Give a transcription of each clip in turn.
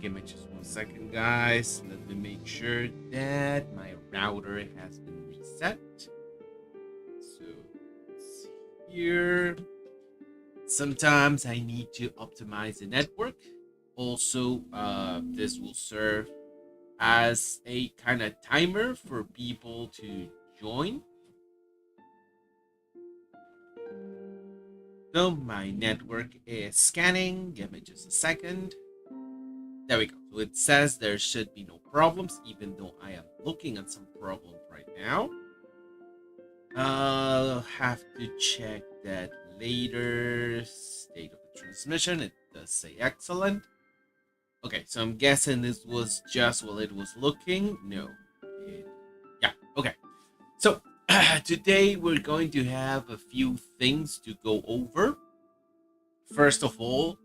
Give me just 1 second, guys. Let me make sure that my router has been reset. So it's here. Sometimes I need to optimize the network. Also, this will serve as a kind of timer for people to join. So my network is scanning. Give me just a second. There we go. So it says there should be no problems, even though I am looking at some problems right now. I'll have to check that later. State of the transmission. It does say excellent. Okay, so I'm guessing this was just while it was looking. No. Yeah, okay. So today we're going to have a few things to go over. First of all,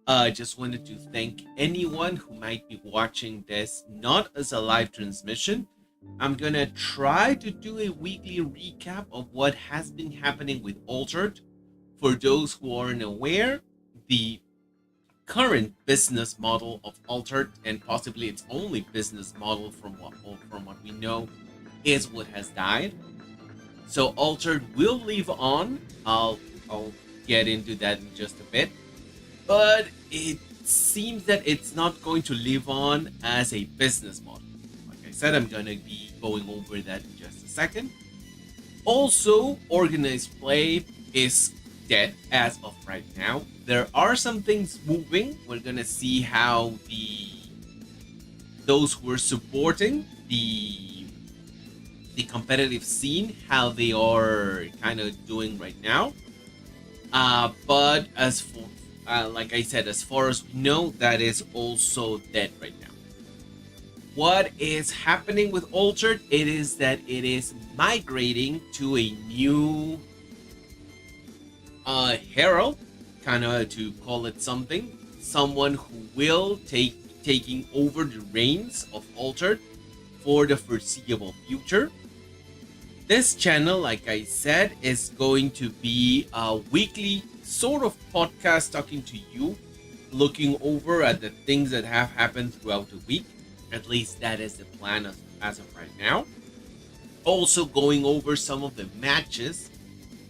I just wanted to thank anyone who might be watching this not as a live transmission. I'm gonna try to do a weekly recap of what has been happening with Altered. For those who aren't aware, the current business model of Altered, and possibly its only business model from what we know, is what has died. So Altered will live on. I'll get into that in just a bit. But it seems that it's not going to live on as a business model. Like I said, I'm going to be going over that in just a second. Also, organized play is dead as of right now. There are some things moving. We're going to see how those who are supporting the competitive scene, how they are kind of doing right now. But as for like I said, as far as we know, that is also dead right now. What is happening with Altered? It is that it is migrating to a new herald, kind of to call it something. Someone who will taking over the reins of Altered for the foreseeable future. This channel, like I said, is going to be a weekly sort of podcast talking to you, looking over at the things that have happened throughout the week. At least that is the plan as of right now. Also going over some of the matches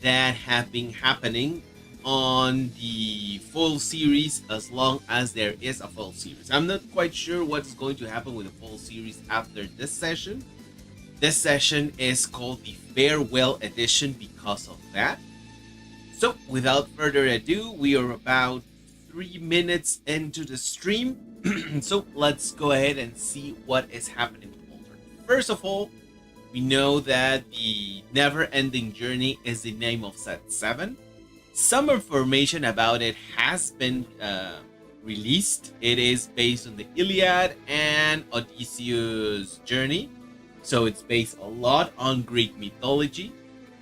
that have been happening on the full series, as long as there is a full series. I'm not quite sure what's going to happen with the full series after this session. This session is called the Farewell Edition because of that. So, without further ado, we are about 3 minutes into the stream. So, let's go ahead and see what is happening with Altered. First of all, we know that the Never-Ending Journey is the name of set 7. Some information about it has been released. It is based on the Iliad and Odysseus' journey. So it's based a lot on Greek mythology.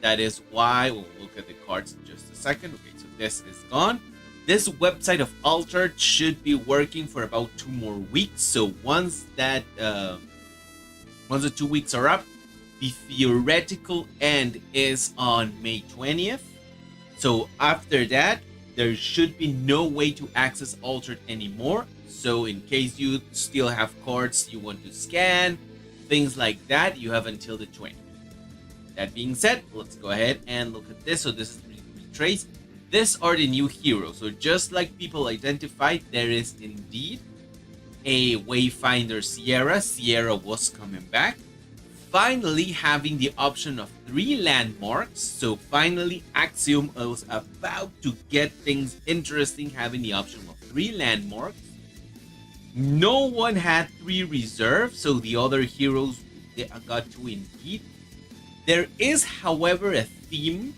That is why we'll look at the cards in just a second. Okay, so this is gone. This website of Altered should be working for about 2 more weeks. So once the 2 weeks are up, the theoretical end is on May 20th. So after that, there should be no way to access Altered anymore. So in case you still have cards you want to scan, things like that, you have until the 20th. That being said, let's go ahead and look at this. So this is retraced. These are the new heroes. So just like people identified, there is indeed a Wayfinder Sierra. Sierra was coming back. Finally having the option of 3 landmarks. So finally Axiom was about to get things interesting, having the option of 3 landmarks. No one had 3 reserves, so the other heroes they got 2 indeed. There is, however, a theme.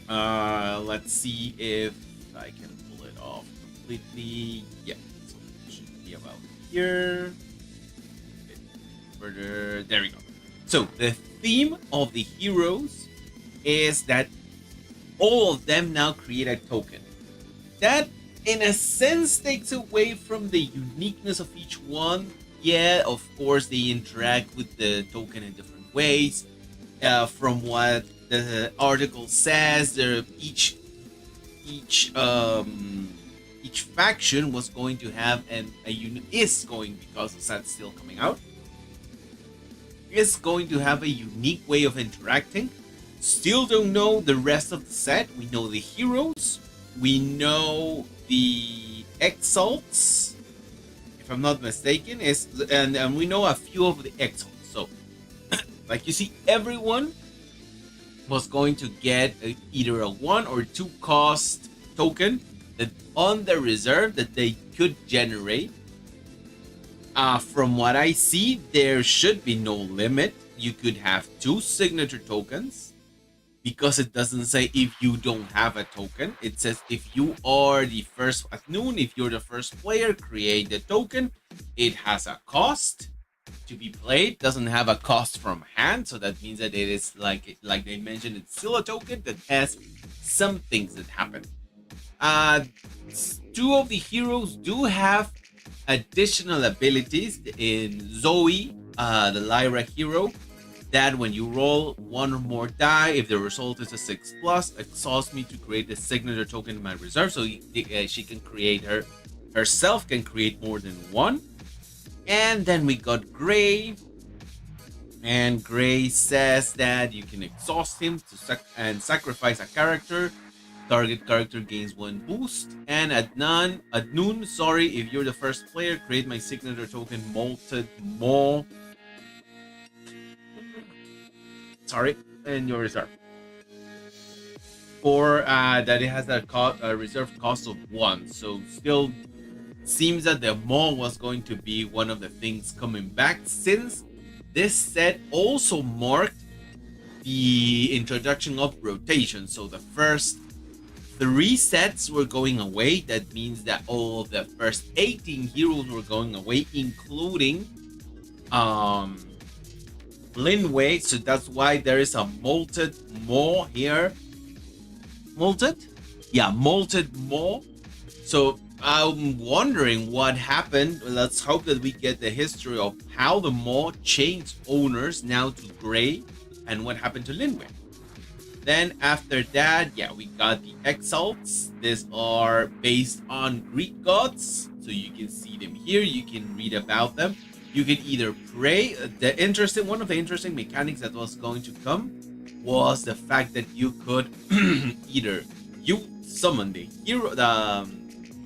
Let's see if I can pull it off completely. Yeah, so it should be about here. A bit further. There we go. So the theme of the heroes is that all of them now create a token. That, in a sense, takes away from the uniqueness of each one. Yeah, of course, they interact with the token in different ways. From what the article says, each each faction was going to have is going, because the set's still coming out, is going to have a unique way of interacting. Still don't know the rest of the set. We know the heroes, we know the exalts, if I'm not mistaken, and we know a few of the exalts. So, like you see, everyone was going to get either a 1 or 2 cost token that on the reserve that they could generate. From what I see, there should be no limit. You could have 2 signature tokens, because it doesn't say if you don't have a token. It says if you are the first at noon, if you're the first player, create the token. It has a cost to be played, doesn't have a cost from hand, so that means that it is like they mentioned, it's still a token that has some things that happen. 2 of the heroes do have additional abilities. In Zoe, the Lyra hero, that when you roll 1 or more die, if the result is a 6+, exhausts me to create the signature token in my reserve. So she can create herself can create more than 1. And then we got Gray, and Gray says that you can exhaust him and sacrifice a character. Target character gains 1 boost. And at noon, if you're the first player, create my signature token Molted Maw. In your reserve. For that it has a reserve cost of 1. So still seems that the Maw was going to be one of the things coming back, since this set also marked the introduction of rotation. So the first 3 sets were going away. That means that all of the first 18 heroes were going away, including Linway. So that's why there is a Molted Maw here. Molted Maw. So I'm wondering what happened. Let's hope that we get the history of how the Maw changed owners now to Gray, and what happened to Linway. Then after that, we got the Exalts. These are based on Greek gods, so you can see them here. You can read about them. You can either pray. One of the interesting mechanics that was going to come was the fact that you could either summon the hero, the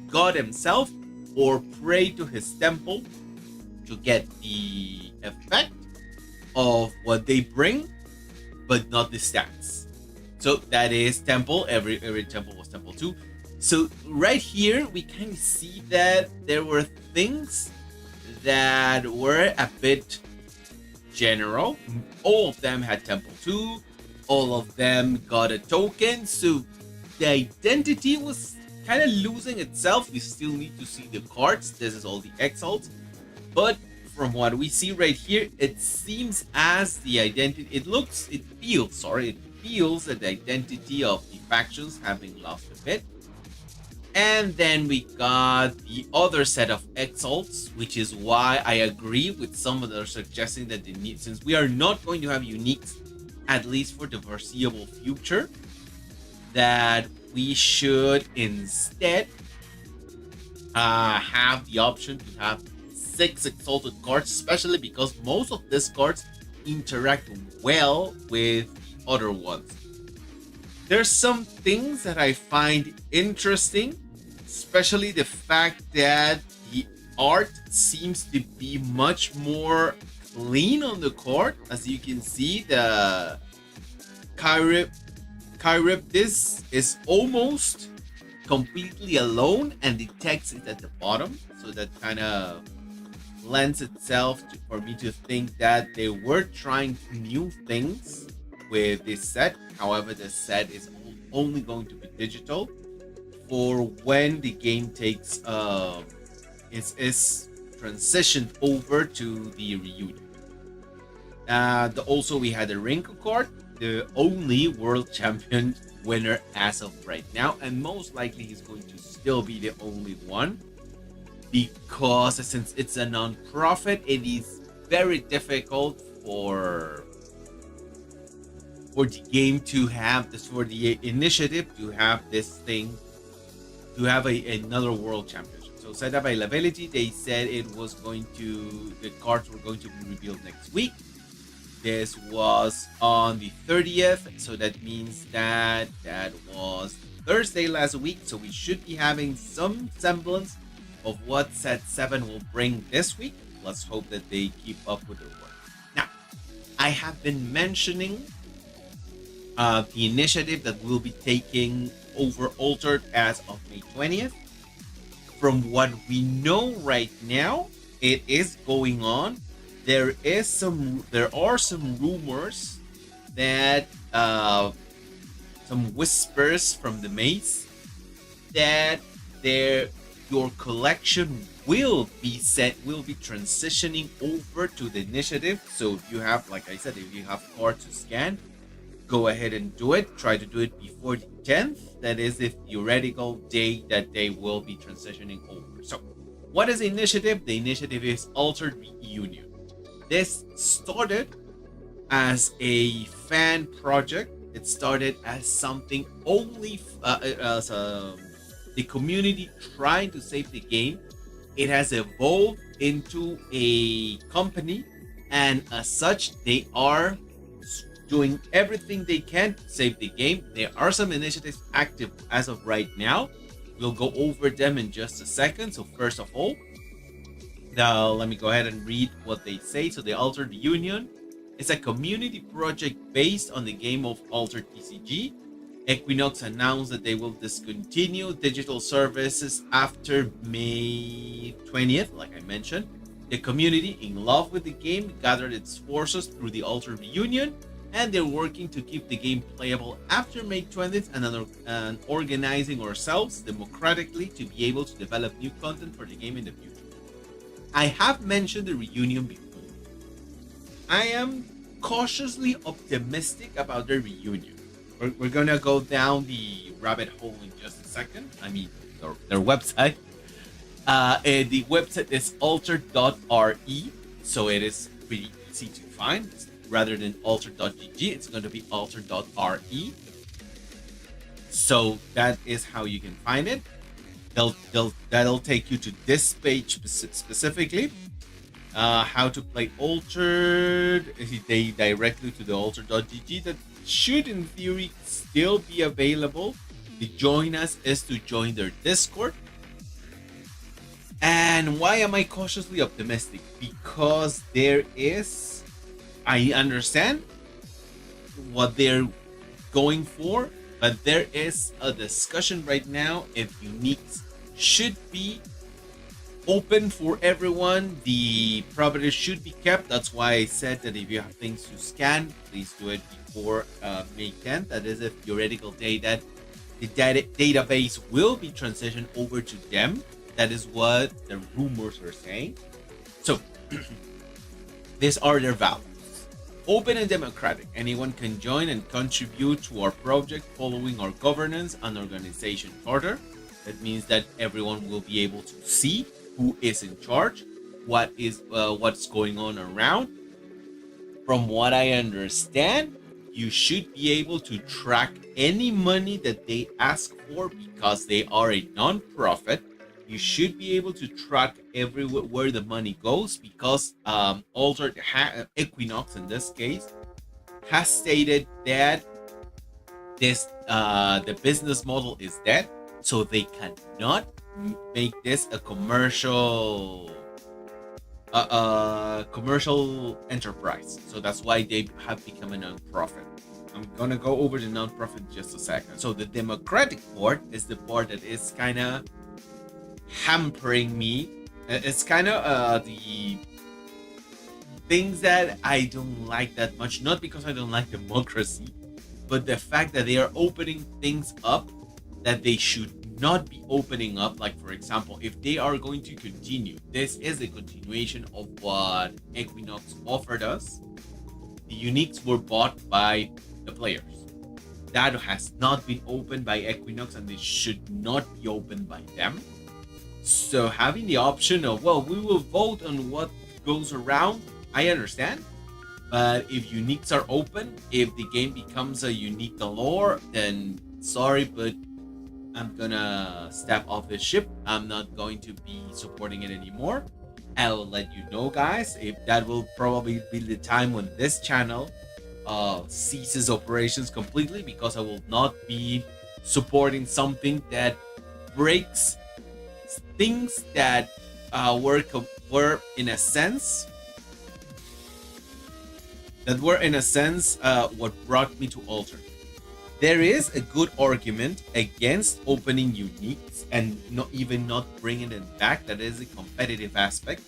god himself, or pray to his temple to get the effect of what they bring, but not the stats. So that is temple. Every temple was temple 2. So right here we kind of see that there were things that were a bit general. All of them had temple 2. All of them got a token. So the identity was kind of losing itself. We still need to see the cards. This is all the exalts. But from what we see right here, it seems as the identity, it feels that the identity of the factions have been lost a bit. And then we got the other set of exalts, which is why I agree with some that are suggesting that since we are not going to have uniques, at least for the foreseeable future, that we should instead have the option to have 6 exalted cards, especially because most of these cards interact well with other ones. There's some things that I find interesting, especially the fact that the art seems to be much more clean on the card. As you can see, the Charybdis is almost completely alone, and the text is at the bottom, so that kind of lends itself for me to think that they were trying new things with this set. However, the set is only going to be digital for when the game takes is transitioned over to the reunion. Also, we had a Rinko card, the only world champion winner as of right now, and most likely he's going to still be the only one, because since it's a non-profit, it is very difficult for the game to have this, for the initiative to have this thing to have another world championship. So set availability, they said the cards were going to be revealed next week. This was on the 30th, so that means that was Thursday last week. So we should be having some semblance of what set 7 will bring this week. Let's hope that they keep up with their work. Now, I have been mentioning the initiative that will be taking over Altered as of May 20th. From what we know right now, it is going on. There are some rumors that some whispers from the maze that your collection will be transitioning over to the initiative. So if you have, like I said, if you have cards to scan, go ahead and do it. Try to do it before the 10th. That is the theoretical day that they will be transitioning over. So what is the initiative? The initiative is Altered Reunion. This started as a fan project. It started as something only as the community trying to save the game. It has evolved into a company, and as such, they are doing everything they can to save the game. There are some initiatives active as of right now. We'll go over them in just a second. So first of all, now let me go ahead and read what they say. So the Altered Union is a community project based on the game of Altered TCG. Equinox announced that they will discontinue digital services after May 20th, like I mentioned. The community, in love with the game, gathered its forces through the Altered Reunion, and they're working to keep the game playable after May 20th and organizing ourselves democratically to be able to develop new content for the game in the future. I have mentioned the reunion before. I am cautiously optimistic about the reunion. We're gonna go down the rabbit hole in just a second. I mean, their website. The website is altered.re, so it is pretty easy to find. Rather than altered.gg, it's going to be altered.re. So that is how you can find it. That'll take you to this page specifically. How to play Altered. They direct you to the altered.gg. That should, in theory, still be available. To join us is to join their Discord. And why am I cautiously optimistic? Because I understand what they're going for, but there is a discussion right now if uniques should be open for everyone. The properties should be kept. That's why I said that if you have things to scan, please do it before May 10th. That is a theoretical day that the database will be transitioned over to them. That is what the rumors are saying. So these are their values. Open and democratic. Anyone can join and contribute to our project following our governance and organization charter. That means that everyone will be able to see who is in charge, what's going on around. From what I understand, you should be able to track any money that they ask for because they are a non-profit. You should be able to track everywhere where the money goes because Altered Equinox, in this case, has stated that the business model is dead, so they cannot make this a commercial enterprise. So that's why they have become a non-profit. I'm gonna go over the non-profit in just a second. So the democratic board is the board that is kind of hampering me. It's kind of the things that I don't like that much, not because I don't like democracy, but the fact that they are opening things up that they should not be opening up. Like, for example, if they are going to continue, this is a continuation of what Equinox offered us. The uniques were bought by the players. That has not been opened by Equinox, and they should not be opened by them. So having the option of, well, we will vote on what goes around, I understand. But if uniques are open, if the game becomes a unique galore, then sorry, but I'm gonna step off this ship. I'm not going to be supporting it anymore. I'll let you know, guys, if that will probably be the time when this channel ceases operations completely, because I will not be supporting something that breaks things that were in a sense what brought me to Alter. There is a good argument against opening uniques and not bringing them back. That is a competitive aspect.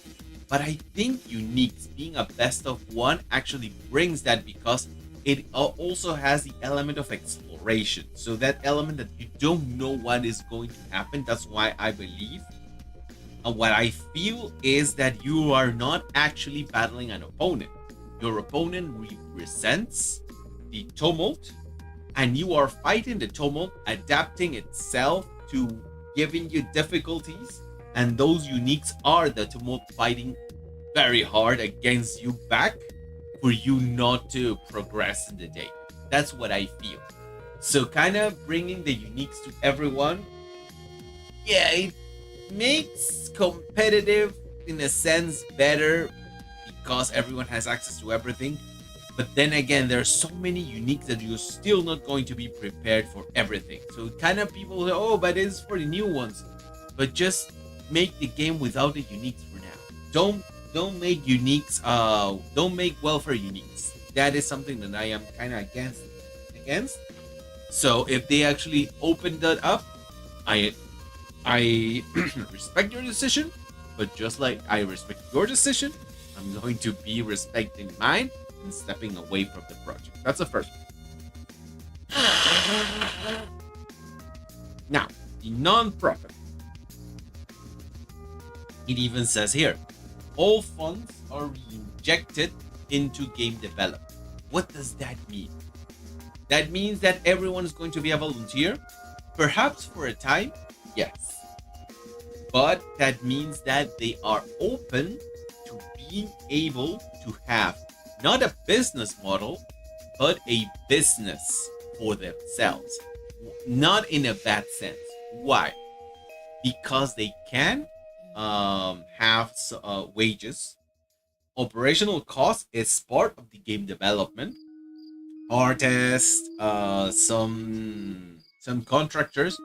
But I think uniques being a best of one actually brings that, because it also has the element of exploration. So that element that you don't know what is going to happen. That's why I believe, what I feel is that you are not actually battling an opponent. Your opponent represents the tumult, and you are fighting the tumult, adapting itself to giving you difficulties, and those uniques are the tumult fighting very hard against you back for you not to progress in the day. That's what I feel. So kind of bringing the uniques to everyone, yeah, it makes competitive in a sense better, because everyone has access to everything. But then again, there's so many uniques that you're still not going to be prepared for everything. So kind of people say, oh, but it's for the new ones. But just make the game without the uniques for now. Don't make uniques. Don't make welfare uniques. That is something that I am kind of against. So if they actually open that up, I respect your decision. But just like I respect your decision, I'm going to be respecting mine and stepping away from the project. That's the first one. Now, the non-profit. It even says here, all funds are reinjected into game development. What does that mean? That means that everyone is going to be a volunteer, perhaps for a time, yes. But that means that they are open to being able to have not a business model, but a business for themselves. Not in a bad sense. Why? Because they can have wages. Operational cost is part of the game development. Artists, some contractors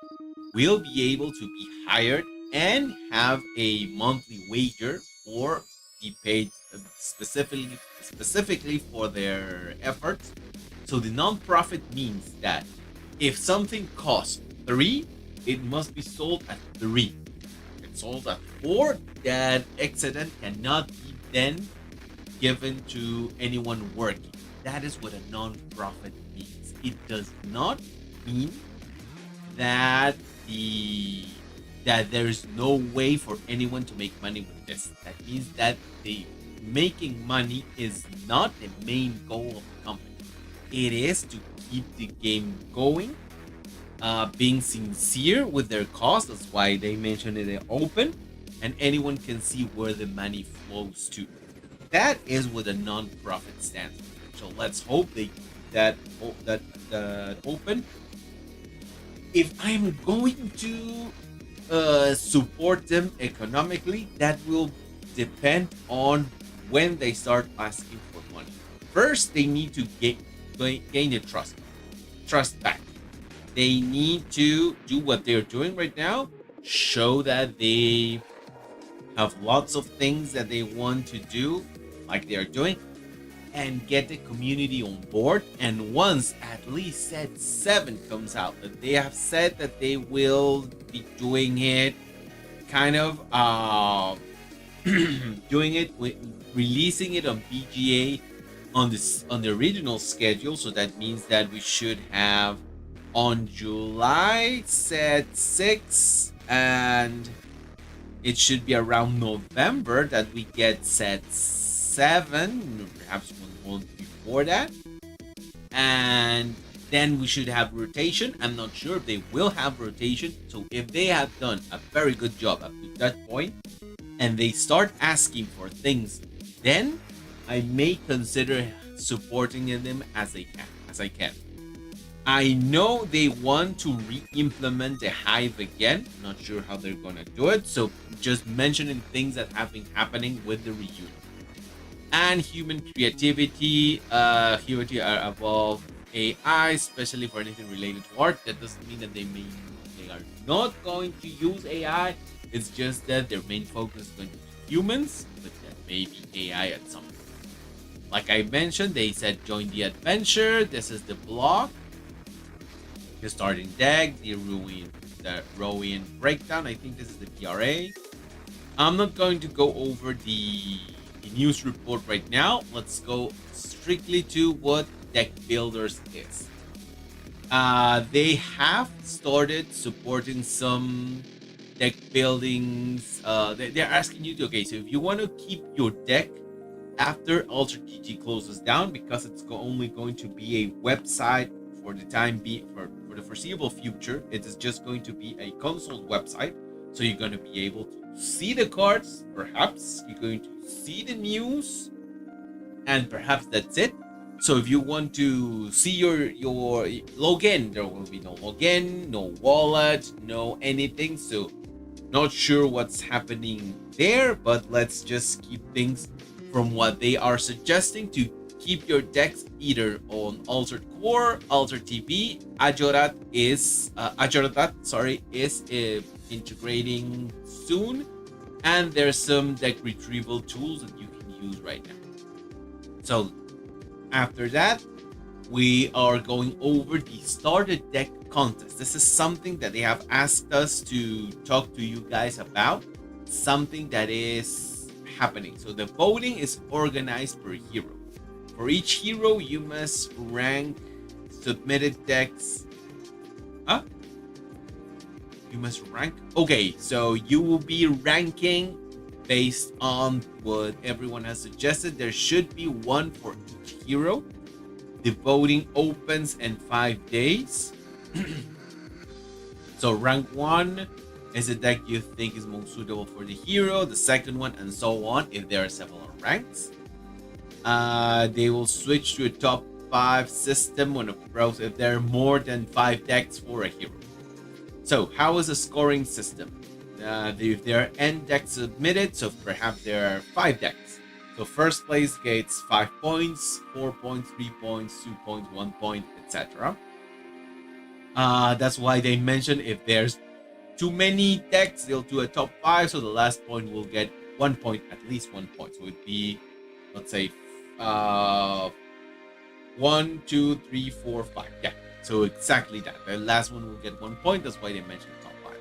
will be able to be hired and have a monthly wager or be paid specifically for their efforts. So the non-profit means that if something costs 3, it must be sold at 3. If it's sold at 4, that excedent cannot be then given to anyone working. That is what a non-profit means. It does not mean that there is no way for anyone to make money with this. That means that the making money is not the main goal of the company. It is to keep the game going, being sincere with their cost. That's why they mention it open, and anyone can see where the money flows to. That is what a non-profit stands for. So let's hope that open. If I'm going to support them economically, that will depend on when they start asking for money. First, they need to gain the trust back. They need to do what they're doing right now, show that they have lots of things that they want to do, like they're doing, and get the community on board. And once at least set 7 comes out, that they have said that they will be doing it, kind of doing it with releasing it on BGA on the original schedule. So that means that we should have on July set 6, and it should be around November that we get set 7, perhaps 1 month before that. And then we should have rotation. I'm not sure if they will have rotation. So if they have done a very good job up to that point and they start asking for things, then I may consider supporting them as I can. I know they want to re-implement the Hive again. Not sure how they're gonna do it. So just mentioning things that have been happening with the reunion. And human creativity. Humanity are above AI, especially for anything related to art. That doesn't mean that they are not going to use AI. It's just that their main focus is going to be humans, but then maybe AI at some point. Like I mentioned, they said join the adventure. This is the blog. The starting deck, the Rowan breakdown. I think this is the PRA. I'm not going to go over the news report right now. Let's go strictly to what Deck Builders is. They have started supporting some deck buildings. They're asking you to, okay, so if you want to keep your deck after alteredtcg closes down, because it's only going to be a website for the time being, for the foreseeable future, it is just going to be a console website. So you're going to be able to see the cards, perhaps you're going to see the news, and perhaps that's it. So if you want to see your login, there will be no login, no wallet, no anything. So not sure what's happening there, but let's just keep things from what they are suggesting to keep your decks either on Altered Core, Altered TP. Ajorat is integrating soon, and there's some deck retrieval tools that you can use right now. So after that, we are going over the started deck contest. This is something that they have asked us to talk to you guys about, something that is happening. So the voting is organized per hero. For each hero, you must rank submitted decks. Huh? You must rank? Okay, so you will be ranking based on what everyone has suggested. There should be one for each hero. The voting opens in 5 days. So rank 1 is a deck you think is most suitable for the hero. The second one, and so on, if there are several ranks. They will switch to a top 5 system when approached if there are more than 5 decks for a hero. So how is the scoring system? If there are n decks submitted, so perhaps there are 5 decks. So first place gets 5 points, 4 points, 3 points, 2 points, 1 point, etc. That's why they mentioned if there's too many decks, they'll do a top 5, so the last point will get 1 point, at least 1 point. So it'd be, let's say, 1, 2, 3, 4, 5. Yeah, so exactly that. The last one will get 1 point. That's why they mentioned top 5.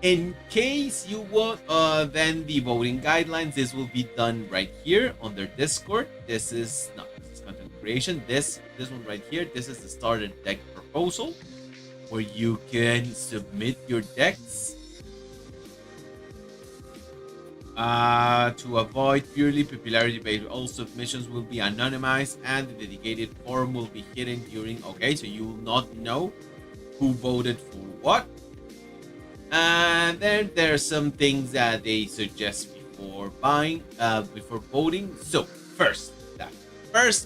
In case you want, then the voting guidelines, this will be done right here on their Discord. This is content creation. This one right here, this is the starter deck proposal, where you can submit your decks. To avoid purely popularity based, all submissions will be anonymized and the dedicated forum will be hidden during. Okay, so you will not know who voted for what. And then there are some things that they suggest before before voting. So first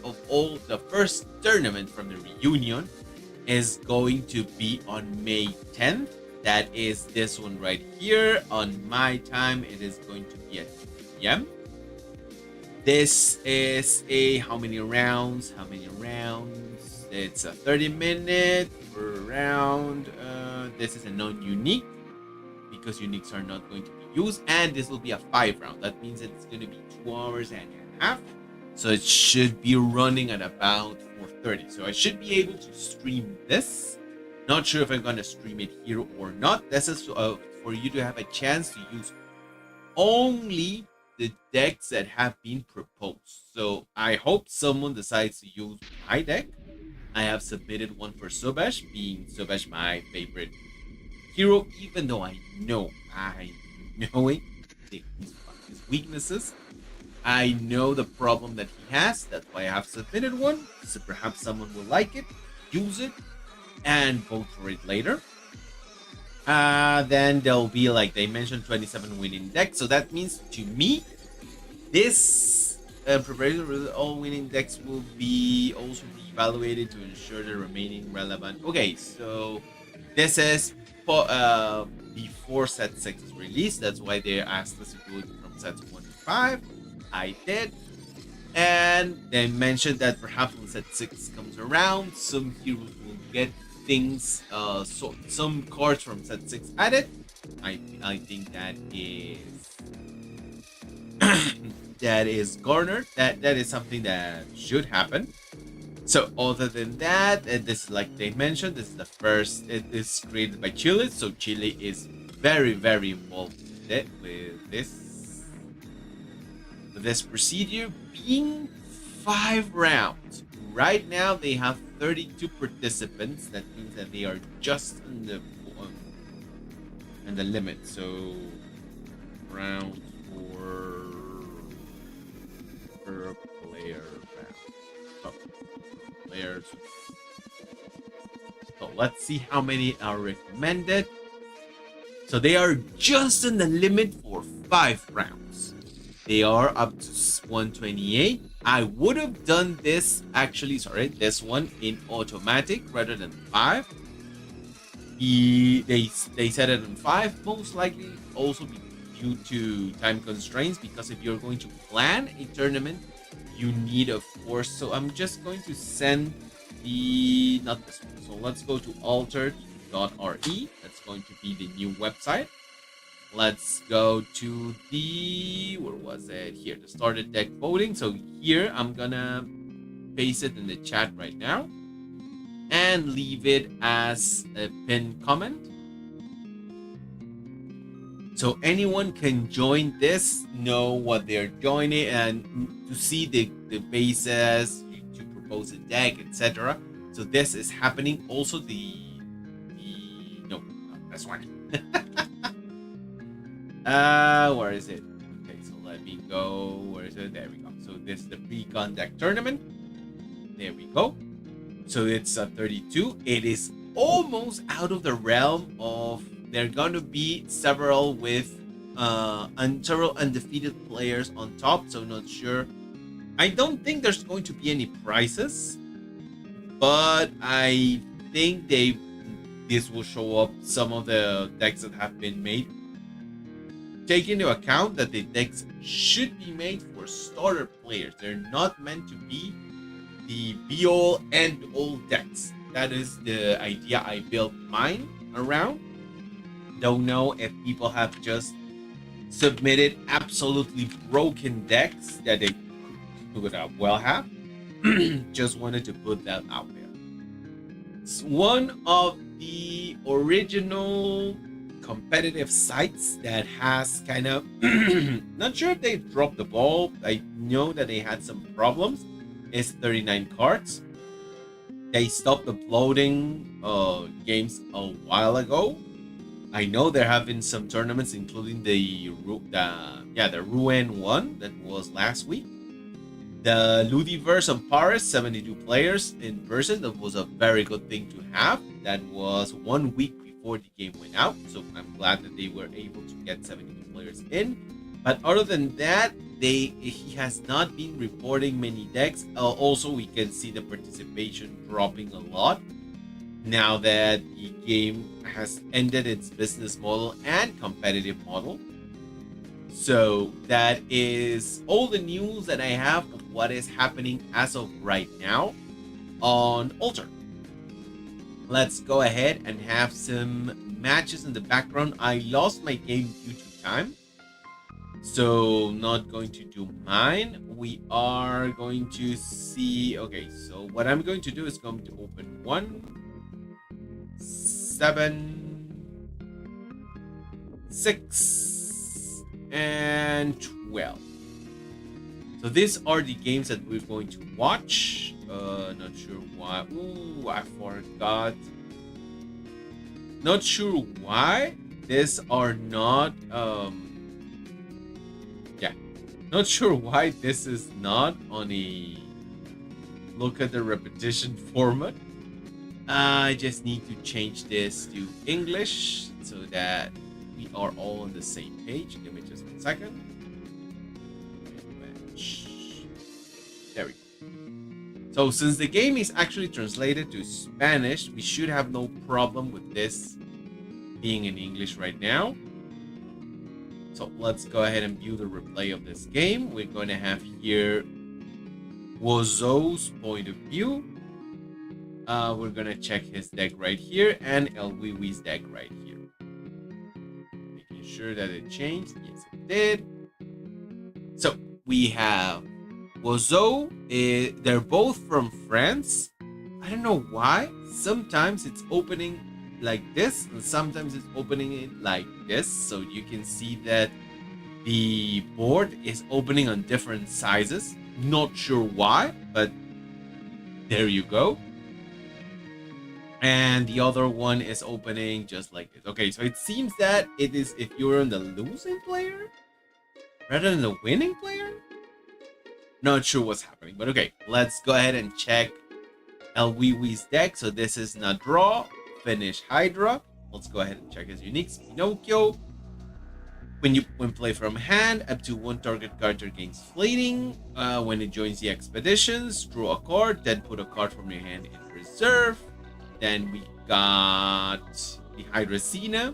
of all, the first tournament from the reunion is going to be on May 10th. That is this one right here. On my time, it is going to be at 2 p.m. This is a how many rounds? It's a 30-minute per round. This is a non-unique, because uniques are not going to be used, and this will be a 5-round. That means it's going to be 2 hours and a half. So it should be running at about 4:30. So I should be able to stream this. Not sure if I'm going to stream it here or not. This is for you to have a chance to use only the decks that have been proposed. So I hope someone decides to use my deck. I have submitted one for Sobesh, being Sobesh my favorite hero, even though I know it, his weaknesses. I know the problem that he has. That's why I have submitted one. So perhaps someone will like it, use it, and vote for it later. Then there'll be, like they mentioned, 27 winning decks. So that means to me, this preparation with all winning decks will be also be evaluated to ensure the remaining relevant. Okay, so this is before set 6 is released. That's why they asked us to do it from sets 1 to 5. I did. And they mentioned that perhaps when set 6 comes around, some heroes will get things, so some cards from set 6 added. I think that is that is garnered. That is something that should happen. So other than that, this, like they mentioned, this is the first. It is created by Chile, so Chile is very involved with this procedure, being 5 rounds. Right now they have 32 participants. That means that they are just in the limit. So rounds per player round. Oh, players. So let's see how many are recommended. So they are just in the limit for 5 rounds. They are up to 128. I would have done this this one in automatic rather than 5. They set it on 5, most likely also due to time constraints, because if you're going to plan a tournament, you need, of course. So I'm just going to send not this one. So let's go to altered.re. That's going to be the new website. Let's go to where was it? Here, the started deck voting. So here I'm gonna paste it in the chat right now and leave it as a pinned comment. So anyone can join this, know what they're joining, and to see the bases, to propose a deck, etc. So this is happening. Also no, not this one. Where is it? Okay, so let me go. Where is it? There we go. So this is the pre-con deck tournament. There we go. So it's 32. It is almost out of the realm of. There are going to be several with several undefeated players on top. So not sure. I don't think there's going to be any prizes, but I think this will show up some of the decks that have been made. Take into account that the decks should be made for starter players. They're not meant to be the be-all, end-all decks. That is the idea I built mine around. Don't know if people have just submitted absolutely broken decks that they could well have. Just wanted to put that out there. It's one of the original competitive sites that has kind of not sure if they dropped the ball. I know that they had some problems. It's 39 cards. They stopped uploading games a while ago. I know there have been some tournaments, including the Ruin one that was last week. The Ludiverse on Paris, 72 players in person. That was a very good thing to have. That was 1 week before the game went out. So I'm glad that they were able to get 72 players in. But other than that, he has not been reporting many decks. Also, we can see the participation dropping a lot now that the game has ended its business model and competitive model. So that is all the news that I have of what is happening as of right now on Alter. Let's go ahead and have some matches in the background. I lost my game due to time, so not going to do mine. We are going to see. Okay, so what I'm going to do is going to open 1, 7, 6, and 12. So these are the games that we're going to watch. Not sure why. Ooh, I forgot. Not sure why these are not. Not sure why this is not on a look at the repetition format. I just need to change this to English so that we are all on the same page. Give me just 1 second. So since the game is actually translated to Spanish, we should have no problem with this being in English right now. So let's go ahead and view the replay of this game. We're going to have here Wozo's point of view. We're going to check his deck right here and El Wiwi's deck right here. Making sure that it changed. Yes, it did. So we have Wozo. They're both from France. I don't know why. Sometimes it's opening like this and sometimes it's opening it like this, so you can see that the board is opening on different sizes. Not sure why, but there you go. And the other one is opening just like this. Okay, so it seems that it is if you're on the losing player rather than the winning player. Not sure what's happening, but okay, let's go ahead and check El Wiwi's deck. So this is Nadraw, Finish Hydra. Let's go ahead and check his uniques. Pinocchio. When play from hand, up to one target character gains fleeting. When it joins the expeditions, draw a card, then put a card from your hand in reserve. Then we got the Hydrocina.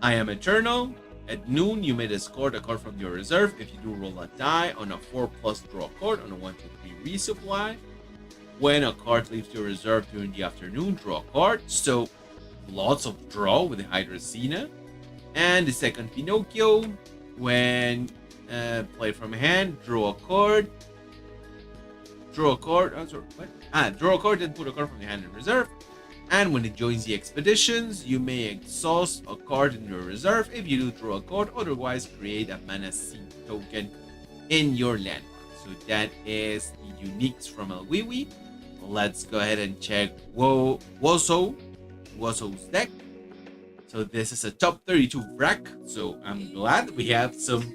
I Am Eternal. At noon, you may discard a card from your reserve. If you do, roll a die. On a 4+, draw a card. On a 1, 2, 3, resupply. When a card leaves your reserve during the afternoon, draw a card. So lots of draw with the Hydrocina. And the second Pinocchio, when play from hand, draw a card. Draw a card. Oh, sorry, what? Draw a card, then put a card from your hand in reserve. And when it joins the expeditions, you may exhaust a card in your reserve. If you do, draw a card. Otherwise, create a mana seed token in your landmark. So that is the uniques from El Wiwi. Let's go ahead and check Wozo's deck. So this is a top 32 BRAC. So I'm glad we have some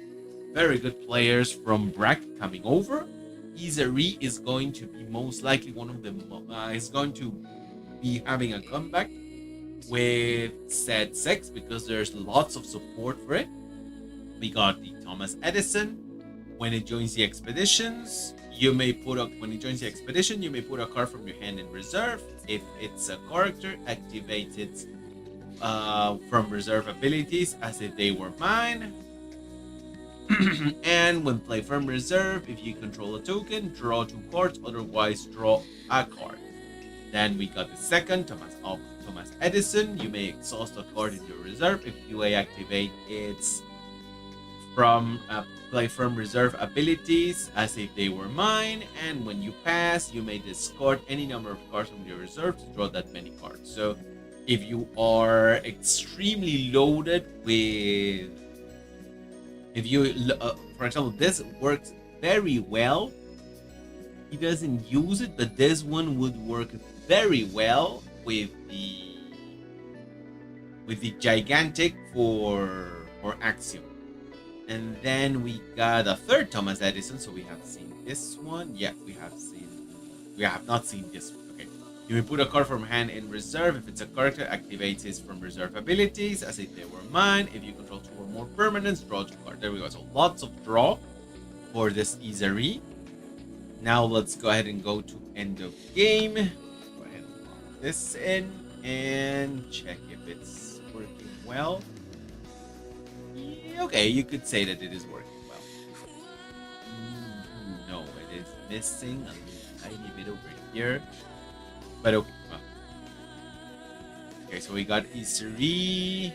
very good players from BRAC coming over. Izari is going to be most likely one of them. Is going to be having a comeback with Sad Sex because there's lots of support for it. We got the Thomas Edison. When it joins the expeditions, when it joins the expedition, you may put a card from your hand in reserve. If it's a character, activate it from reserve abilities as if they were mine. And when play from reserve, if you control a token, draw 2 cards, otherwise draw a card. Then we got the second Thomas Edison. You may exhaust a card in your reserve. If you activate its from play from reserve abilities as if they were mine, and when you pass, you may discard any number of cards from your reserve to draw that many cards. So if you are extremely loaded with, for example, this works very well. He doesn't use it, but this one would work very well with the gigantic for Axiom. And then we got a third Thomas Edison. So we have seen this one. Yeah, we have not seen this one. Okay. You may put a card from hand in reserve. If it's a character, activates his from reserve abilities as if they were mine. If you control 2 or more permanents, draw 2 cards. There we go. So lots of draw for this Izari. Now let's go ahead and go to end of game. Go ahead and lock this in and check if it's working well. Okay, you could say that it is working well. No, it is missing a tiny bit over here. But okay. Well. Okay, so we got Izari.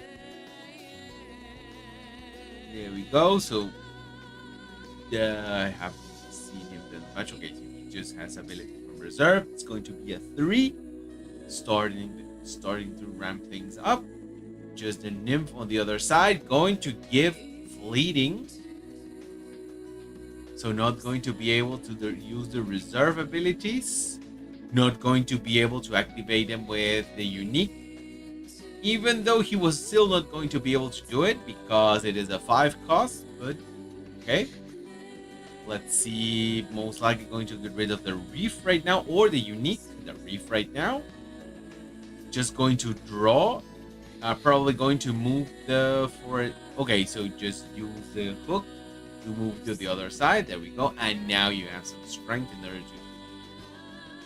There we go. So I have seen him that much. Okay, so he just has ability from reserve. It's going to be a 3. Starting to ramp things up. Just a nymph on the other side, going to give fleeting. So not going to be able to use the reserve abilities. Not going to be able to activate them with the unique. Even though he was still not going to be able to do it because it is a 5 cost. But okay. Let's see. Most likely going to get rid of the reef right now or the unique. The reef right now. Just going to draw. Probably going to move okay, so just use the hook to move to the other side. There we go. And now you have some strength in order to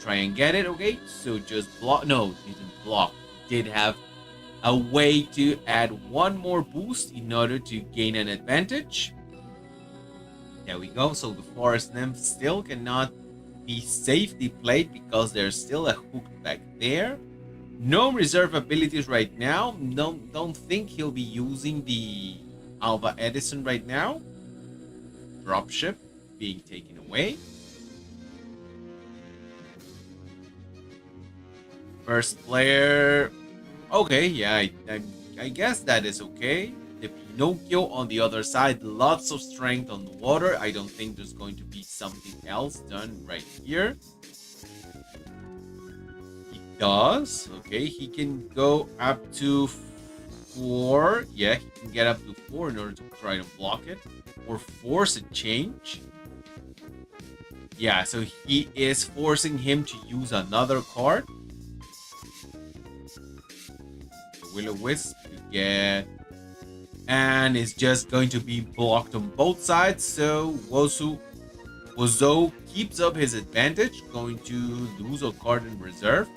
try and get it. Okay, so just block. No, didn't block. Did have a way to add one more boost in order to gain an advantage. There we go. So the forest nymph still cannot be safely played because there's still a hook back there. No reserve abilities right now. Don't think he'll be using the Alva Edison right now. Dropship being taken away. First player. Okay, yeah, I guess that is okay. The Pinocchio on the other side, lots of strength on the water. I don't think there's going to be something else done right here. He does. Okay, he can go up to 4. Yeah, he can get up to 4 in order to try to block it or force a change. Yeah, so he is forcing him to use another card. Will-O-Wisp to get, and it's just going to be blocked on both sides. So Wozo keeps up his advantage, going to lose a card in reserve,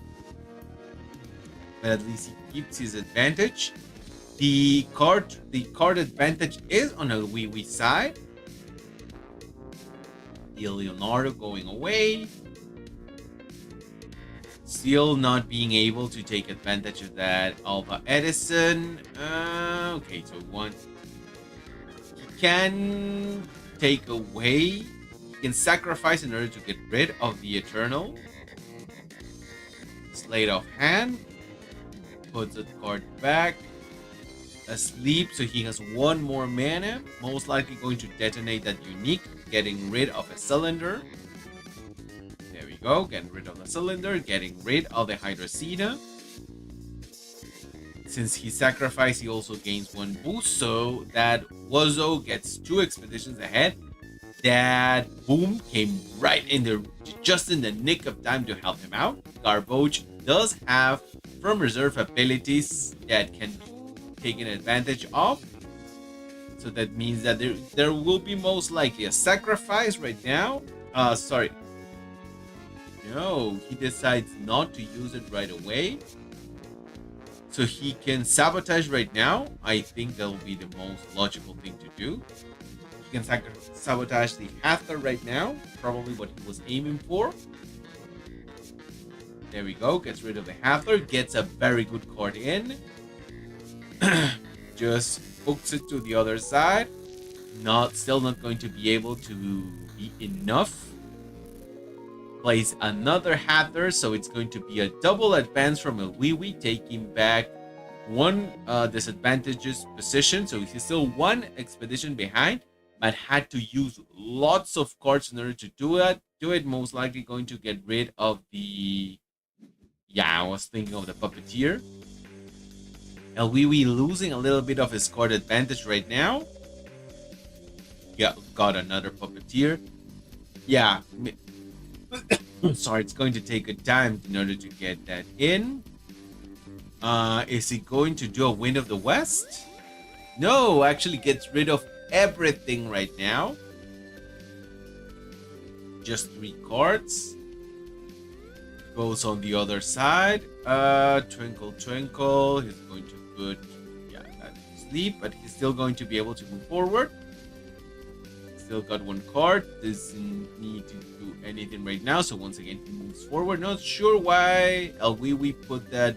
but at least he keeps his advantage. The card advantage is on a Wee side. The Leonardo going away. Still not being able to take advantage of that Alva Edison. Okay, so one. He can take away. He can sacrifice in order to get rid of the Eternal. Sleight of Hand. Puts the card back. Asleep, so he has one more mana. Most likely going to detonate that unique, getting rid of a cylinder. There we go, getting rid of the cylinder, getting rid of the Hydrocina. Since he sacrificed, he also gains one boost, so that Wozo gets 2 expeditions ahead. That boom came right in the just in the nick of time to help him out. Garboach does have from reserve abilities that can be taken advantage of. So that means that there will be most likely a sacrifice right now. Sorry. No, he decides not to use it right away. So he can sabotage right now. I think that will be the most logical thing to do. He can sabotage the Hathor right now. Probably what he was aiming for. There we go. Gets rid of the Hathor. Gets a very good card in. Just hooks it to the other side. Still not going to be able to be enough. Plays another Hathor, so it's going to be a double advance from a Wee, taking back one disadvantageous position. So he's still 1 expedition behind, but had to use lots of cards in order to do it. Most likely going to get rid of the. Yeah, I was thinking of the Puppeteer. Elwiwi losing a little bit of his card advantage right now. Yeah, got another Puppeteer. Yeah. Sorry, it's going to take a time in order to get that in. Is he going to do a Wind of the West? No, actually gets rid of everything right now. Just 3 cards. Goes on the other side. Twinkle, twinkle. He's going to put, that to sleep, but he's still going to be able to move forward. Still got 1 card. Doesn't need to do anything right now. So once again, he moves forward. Not sure why Elwiwi put that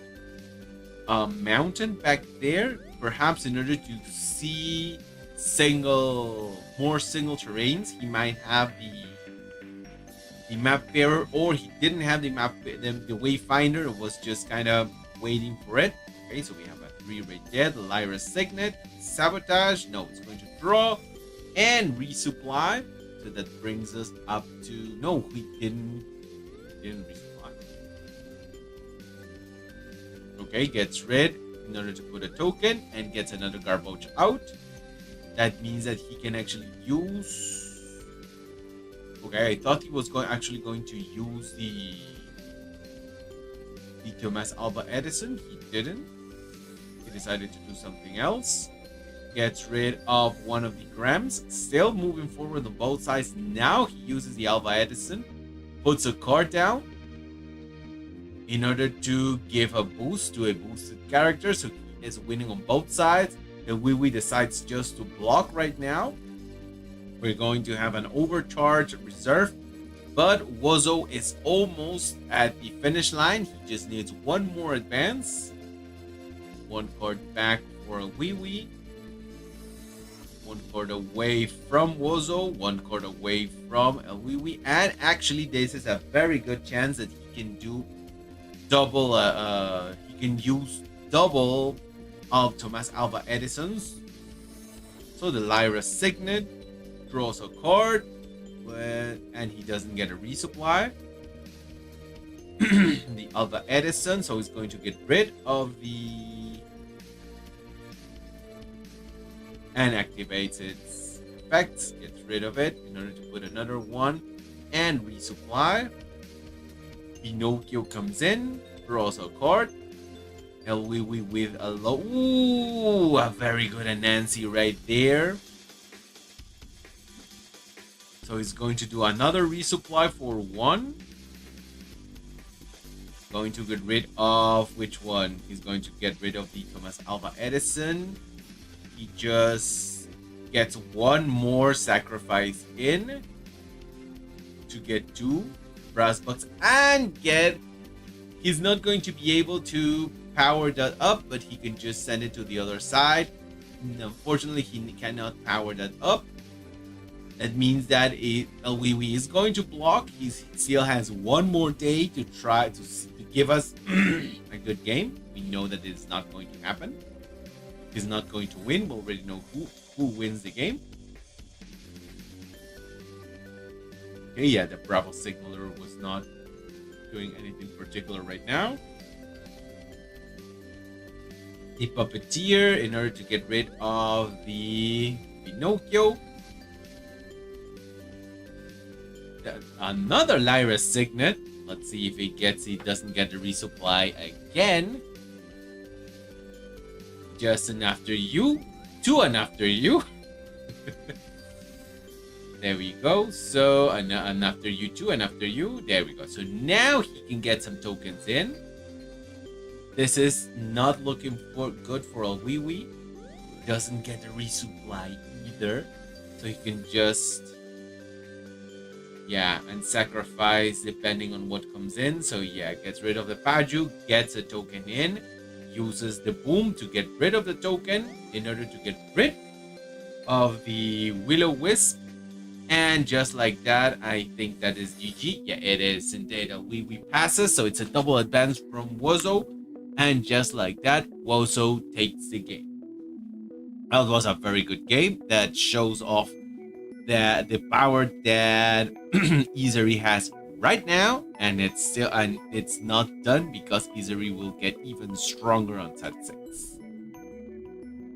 mountain back there. Perhaps in order to see more single terrains, he might have the map bearer, or he didn't have the wayfinder. It was just kind of waiting for it. Okay, so we have a 3 right there. The Lyra Signet, sabotage. No, it's going to draw and resupply. So that brings us up to no, we didn't resupply. Okay, gets rid in order to put a token and gets another Garboach out. That means that he can actually use. Okay, I thought he was actually going to use the Thomas Alva Edison. He didn't. He decided to do something else. Gets rid of one of the Grams. Still moving forward on both sides. Now he uses the Alva Edison. Puts a card down. in order to give a boost to a boosted character. So he is winning on both sides. The Wee decides just to block right now. We're going to have an overcharge reserve, but Wozo is almost at the finish line. He just needs one more advance. One card back for a Wee. One card away from Wozo. One card away from a Wee. And actually, this is a very good chance that he can do double. He can use double of Thomas Alva Edison's. So the Lyra Signet draws a card, and he doesn't get a resupply. The Alva Edison, so he's going to get rid of the and activates its effects, gets rid of it in order to put another one and resupply. Pinocchio comes in, draws a card. Elwiwi with a low. Ooh, a very good Anansi right there. So he's going to do another resupply for one. Going to get rid of which one? He's going to get rid of the Thomas Alva Edison. He just gets one more sacrifice in to get two brass bucks and get. He's not going to be able to power that up, but he can just send it to the other side. Unfortunately, he cannot power that up. That means that Elwiwi is going to block. He still has one more day to try to give us a good game. We know that it's not going to happen. He's not going to win. We already know who wins the game. Okay, yeah, the Bravo Signaler was not doing anything particular right now. The Puppeteer in order to get rid of the Pinocchio. Another Lyra Signet. Let's see if he doesn't get the resupply again. Just an after you. Two and after you. There we go. So an after you, two and after you. There we go. So now he can get some tokens in. This is not looking good for Elwiwi. Doesn't get the resupply either. So he can just and sacrifice depending on what comes in. So gets rid of the Paju, gets a token in, uses the boom to get rid of the token in order to get rid of the Will-O-Wisp. And just like that, I think that is GG. Yeah, it is indeed. We passes, so it's a double advance from Wozo. And just like that, Wozo takes the game. That was a very good game that shows off the power that Izari has right now, and it's not done because Izari will get even stronger on set 6.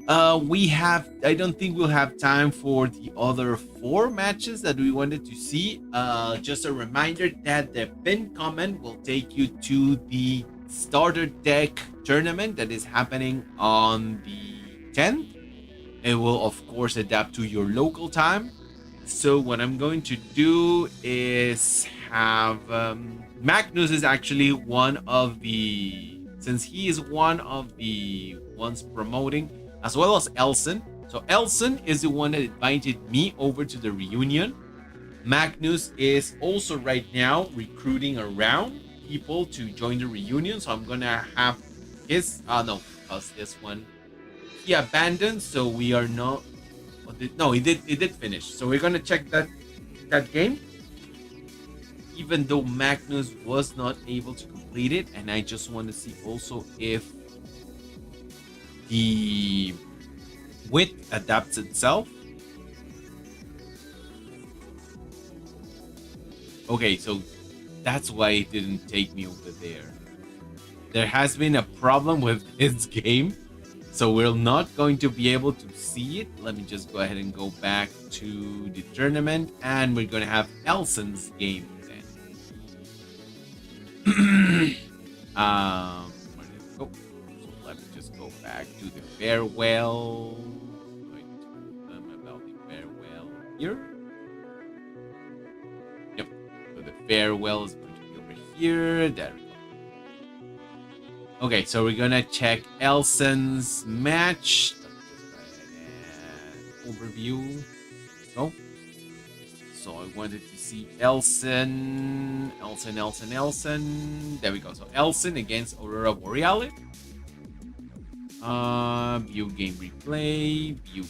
I don't think we'll have time for the other 4 matches that we wanted to see. Just a reminder that the pinned comment will take you to the starter deck tournament that is happening on the 10th. It will of course adapt to your local time. So what I'm going to do is have Magnus is actually one of the, since he is one of the ones promoting, as well as Elson. So Elson is the one that invited me over to the reunion. Magnus is also right now recruiting around people to join the reunion. So I'm gonna have his because this one he abandoned, so we are not. No, he did finish. So we're gonna check that game. Even though Magnus was not able to complete it, and I just want to see also if the width adapts itself. Okay, so that's why it didn't take me over there. There has been a problem with this game, so we're not going to be able to see it. Let me just go ahead and go back to the tournament, and we're going to have Elson's game then. Where did it go? So let me just go back to the farewell. I'm going to tell them about the farewell here. Yep. So the farewell is going to be over here. There we go. Okay, so we're gonna check Elson's match. Overview. Go. So I wanted to see Elson. There we go. So Elson against Aurora Borealis. View game replay. View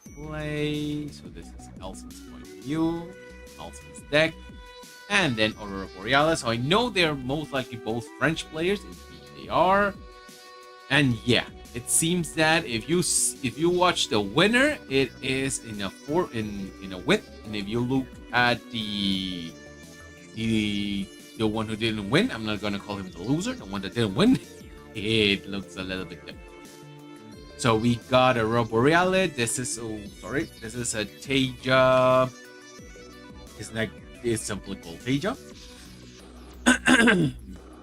replay. So this is Elson's point of view. Elson's deck. And then Aurora Borealis. So I know they're most likely both French players. Indeed they are. And yeah, it seems that if you watch the winner, it is in a win. And if you look at the one who didn't win, I'm not gonna call him the loser, the one that didn't win, it looks a little bit different. So we got a Borealis. This is a Teja. It's simply called Teja.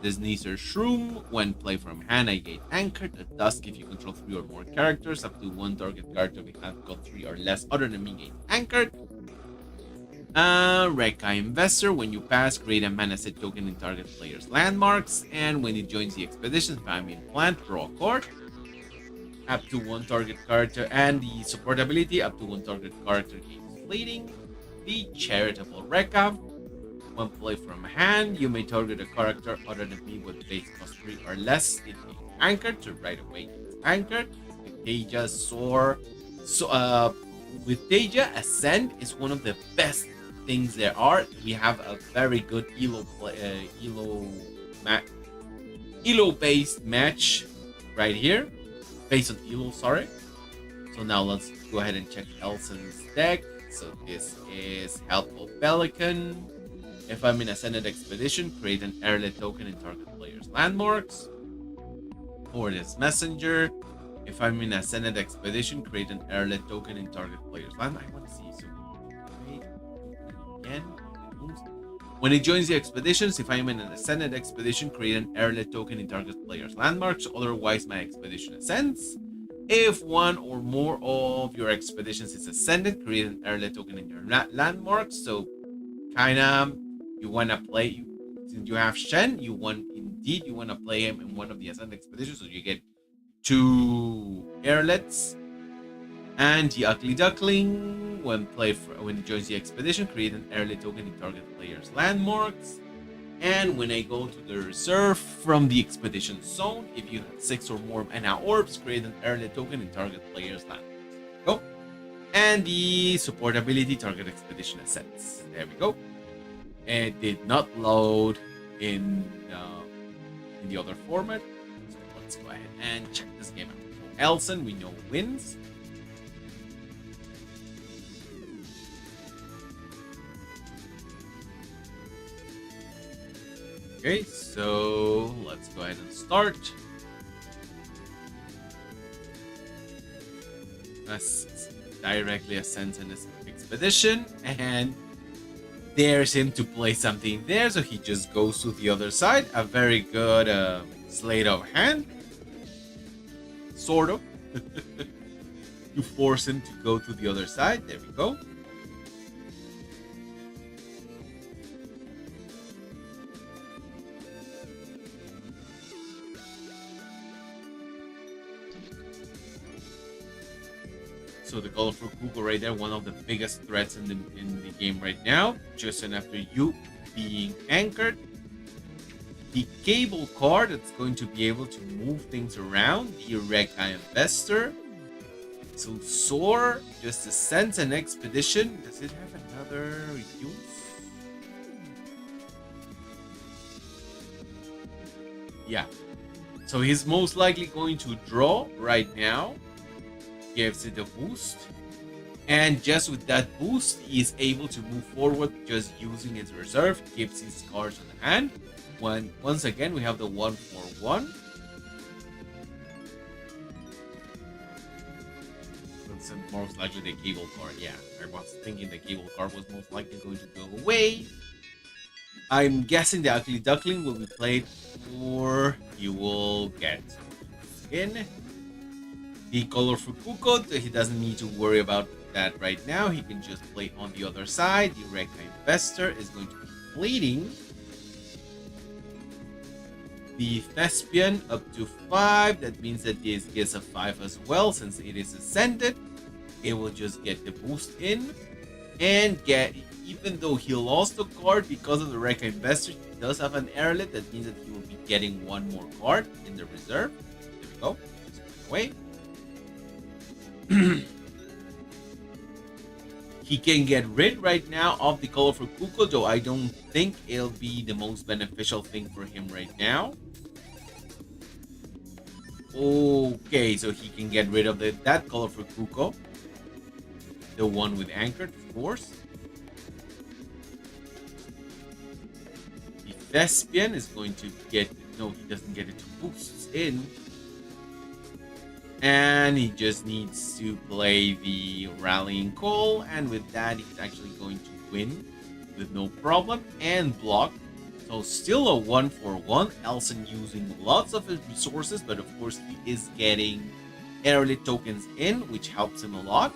This Neither Shroom. When played from hand, I get anchored. At dusk, if you control 3 or more characters, up to 1 target character we have got 3 or less other than me get anchored. Rekka Investor. When you pass, create a mana set token in target player's landmarks. And when it joins the expedition, family plant, draw a card. Up to 1 target character. And the support ability, up to 1 target character gains fleeting. The Charitable Rekka. When played from hand, you may target a character other than me with base cost 3 or less. It is anchored, so right away it's anchored. With Teja Soar. With Teja, Ascend is one of the best things there are. We have a very good Elo based match right here. Based on Elo, sorry. So now let's go ahead and check Elson's deck. So this is Helpful Pelican. If I'm in Ascended Expedition, create an airlet token in target player's landmarks. Or this Messenger. If I'm in Ascended Expedition, create an airlet token in target player's landmark. I want to see. So, again. When it joins the expeditions, if I'm in an Ascended Expedition, create an airlet token in target player's landmarks. Otherwise, my expedition ascends. If one or more of your expeditions is ascended, create an airlet token in your landmarks. So, kind of. You want to play, since you have Shen, you want to play him in one of the Ascended Expeditions, so you get 2 airlets. And the Ugly Duckling, when it joins the expedition, create an airlet token in target player's landmarks. And when I go to the reserve from the expedition zone, if you have 6 or more mana orbs, create an airlet token in target player's landmarks. Go. And the support ability, target expedition ascends. There we go. It did not load in the other format. So let's go ahead and check this game out. So Elson, we know, wins. Okay, so let's go ahead and start. Directly ascends in this expedition, and dares him to play something there, so he just goes to the other side. A very good sleight of hand, sort of. You force him to go to the other side. There we go. So the colorful Google right there, one of the biggest threats in the game right now. Just after you being anchored, the cable card that's going to be able to move things around. The Rekka Investor. So Soar just ascends an expedition. Does it have another use? Yeah. So he's most likely going to draw right now. Gives it a boost, and just with that boost, he is able to move forward just using his reserve. Keeps his cards on hand. Once again, we have the 1/1. It's most likely the cable card. Yeah, I was thinking the cable card was most likely going to go away. I'm guessing the Ugly Duckling will be played, or you will get in. The colorful Kuko, he doesn't need to worry about that right now. He can just play on the other side. The Rekka Investor is going to be fleeting. The Thespian up to 5. That means that this gets a 5 as well since it is ascended. It will just get the boost in and get, even though he lost the card because of the Rekka Investor, he does have an airlet. That means that he will be getting one more card in the reserve. There we go. Just put away. He can get rid right now of the colorful Kuko, though I don't think it'll be the most beneficial thing for him right now. Okay, so he can get rid of that colorful Kuko. The one with anchored, of course. The Thespian is going to get... No, he doesn't get it to boosts in. And he just needs to play the Rallying Call, and with that he's actually going to win with no problem and block. So still a 1-for-1. Elson using lots of his resources, but of course he is getting airlet tokens in, which helps him a lot.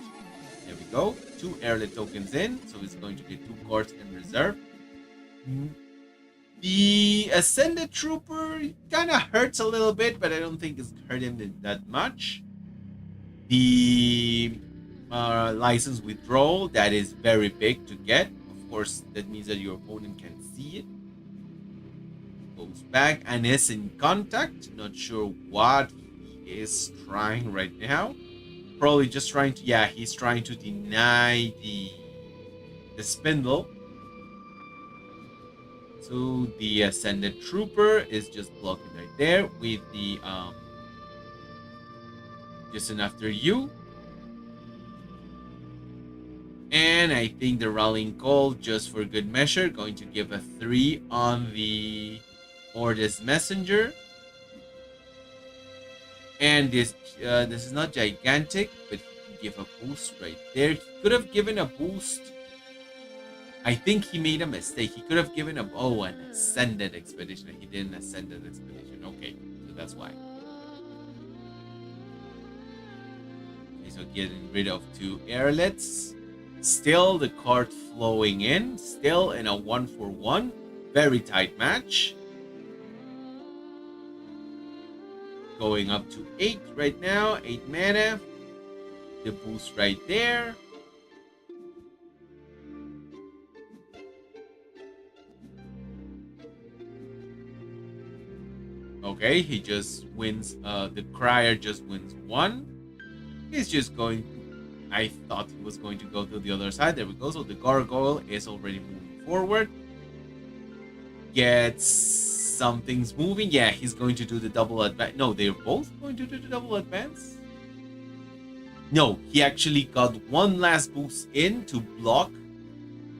There we go. 2 airlet tokens in, so he's going to get 2 cards in reserve. The Ascended Trooper kind of hurts a little bit, but I don't think it's hurt him that much. The license withdrawal, that is very big to get. Of course, that means that your opponent can see it. Goes back and is in contact. Not sure what he is trying right now. Probably just trying to, yeah, he's trying to deny the spindle. So the Ascended Trooper is just blocking right there with the just an after you. And I think the Rallying Call, just for good measure, going to give a 3 on the Ordes Messenger. And this is not gigantic, but he can give a boost right there. He could have given a boost. I think he made a mistake. He could have given an Ascended Expedition. He did an Ascended Expedition. Okay, so that's why. Okay, so getting rid of 2 airlets. Still the card flowing in. Still in a 1-for-1. Very tight match. Going up to 8 right now. 8 mana. The boost right there. Okay, he just wins. The Crier just wins 1. He's just going. I thought he was going to go to the other side. There we go. So the Gargoyle is already moving forward. Gets some things moving. Yeah, he's going to do the double advance. No, they're both going to do the double advance. No, he actually got one last boost in to block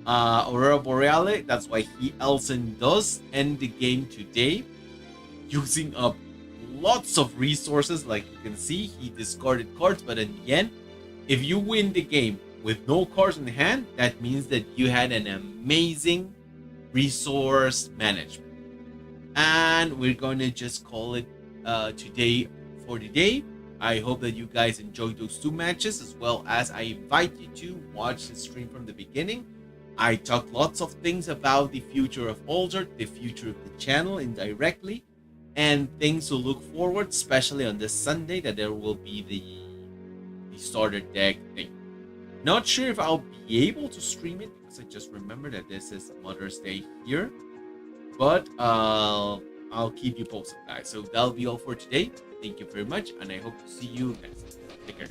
Aurora Borealis. That's why Elson does end the game today, using up lots of resources. Like you can see, he discarded cards, but in the end, if you win the game with no cards in hand, that means that you had an amazing resource management. And we're going to just call it today for the day. I hope that you guys enjoyed those 2 matches, as well as I invite you to watch the stream from the beginning. I talked lots of things about the future of Altered, the future of the channel indirectly, and things to look forward, especially on this Sunday, that there will be the starter deck thing. Not sure if I'll be able to stream it, because I just remember that this is Mother's Day here. But I'll keep you posted, guys. So that'll be all for today. Thank you very much, and I hope to see you next time. Take care.